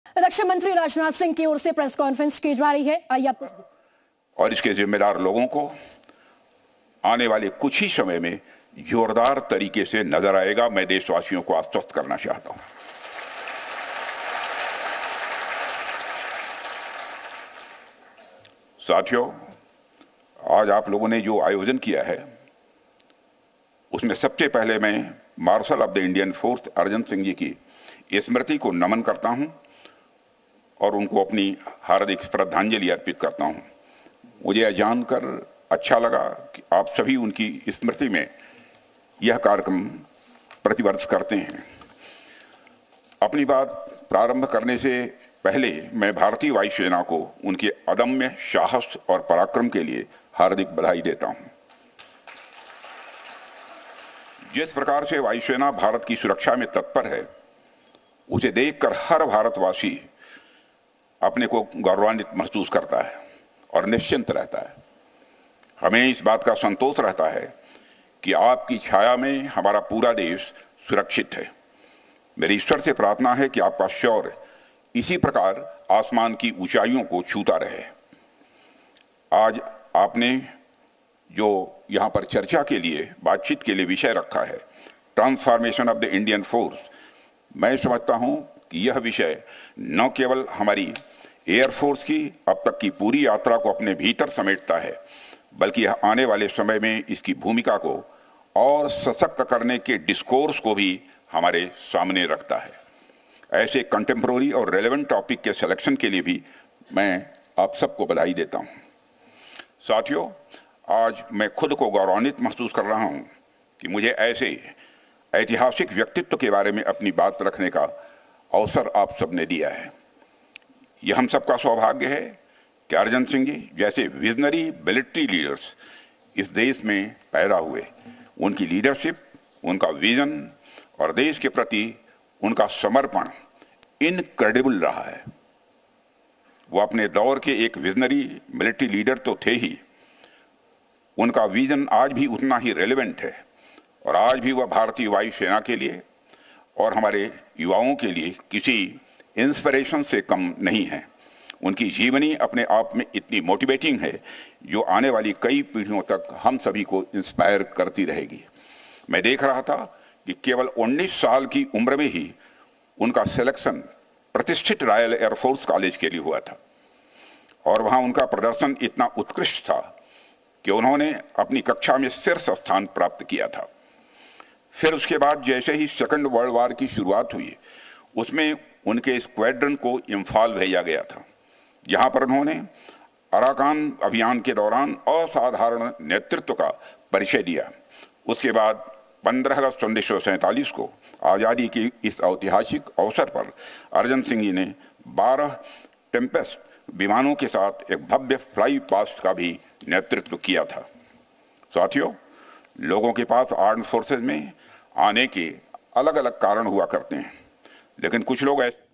रक्षा मंत्री राजनाथ सिंह की ओर से प्रेस कॉन्फ्रेंस की जा रही है। आइए आपको और इसके जिम्मेदार लोगों को आने वाले कुछ ही समय में जोरदार तरीके से नजर आएगा। मैं देशवासियों को आश्वस्त करना चाहता हूं। साथियों, आज आप लोगों ने जो आयोजन किया है उसमें सबसे पहले मैं marshal of the Indian force Arjan Singh ji की स्मृति को नमन करता हूं और उनको अपनी हार्दिक श्रद्धांजलि अर्पित करता हूं। मुझे यह जानकर अच्छा लगा कि आप सभी उनकी स्मृति में यह कार्यक्रम प्रतिवर्ष करते हैं। अपनी बात प्रारंभ करने से पहले मैं भारतीय वायुसेना को उनके अदम्य साहस और पराक्रम के लिए हार्दिक बधाई देता हूं। जिस प्रकार से वायुसेना भारत की सुरक्षा में तत्पर है, उसे देखकर हर भारतवासी अपने को गौरवान्वित महसूस करता है और निश्चिंत रहता है। हमें इस बात का संतोष रहता है कि आपकी छाया में हमारा पूरा देश सुरक्षित है। मेरी ईश्वर से प्रार्थना है कि आपका शौर्य इसी प्रकार आसमान की ऊंचाइयों को छूता रहे। आज आपने जो यहाँ पर चर्चा के लिए, बातचीत के लिए विषय रखा है, transformation of the Indian force, मैं समझता हूँ कि यह विषय न केवल हमारी एयरफोर्स की अब तक की पूरी यात्रा को अपने भीतर समेटता है, बल्कि यह आने वाले समय में इसकी भूमिका को और सशक्त करने के डिस्कोर्स को भी हमारे सामने रखता है। ऐसे कंटेम्प्रोरी और रेलेवेंट टॉपिक के सिलेक्शन के लिए भी मैं आप सबको बधाई देता हूँ। साथियों, आज मैं खुद को गौरवान्वित महसूस कर रहा हूँ कि मुझे ऐसे ऐतिहासिक व्यक्तित्व के बारे में अपनी बात रखने का अवसर आप सबने दिया है। यह हम सबका सौभाग्य है कि अर्जन सिंह जी जैसे विजनरी मिलिट्री लीडर्स इस देश में पैदा हुए। उनकी लीडरशिप, उनका विजन और देश के प्रति उनका समर्पण इनक्रेडिबल रहा है। वो अपने दौर के एक विजनरी मिलिट्री लीडर तो थे ही, उनका विजन आज भी उतना ही रेलेवेंट है और आज भी वह भारतीय वायुसेना के लिए और हमारे युवाओं के लिए किसी इंस्पिरेशन से कम नहीं है। उनकी जीवनी अपने आप में इतनी मोटिवेटिंग है जो आने वाली कई पीढ़ियों तक हम सभी को इंस्पायर करती रहेगी। मैं देख रहा था कि केवल 19 साल की उम्र में ही उनका सिलेक्शन प्रतिष्ठित रॉयल एयरफोर्स कॉलेज के लिए हुआ था और वहां उनका प्रदर्शन इतना उत्कृष्ट था कि उन्होंने अपनी कक्षा में शीर्ष स्थान प्राप्त किया था। फिर उसके बाद जैसे ही सेकंड वर्ल्ड वॉर की शुरुआत हुई, उसमें उनके स्क्वाड्रन को इम्फाल भेजा गया था, जहां पर उन्होंने अराकान अभियान के दौरान असाधारण नेतृत्व का परिचय दिया। उसके बाद 15 अगस्त 1947 को आज़ादी के इस ऐतिहासिक अवसर पर अर्जन सिंह जी ने 12 टेम्पेस्ट विमानों के साथ एक भव्य फ्लाई पास्ट का भी नेतृत्व किया था। साथियों, लोगों के पास आर्म्ड फोर्सेज में आने के अलग अलग कारण हुआ करते हैं, लेकिन कुछ लोग ऐसे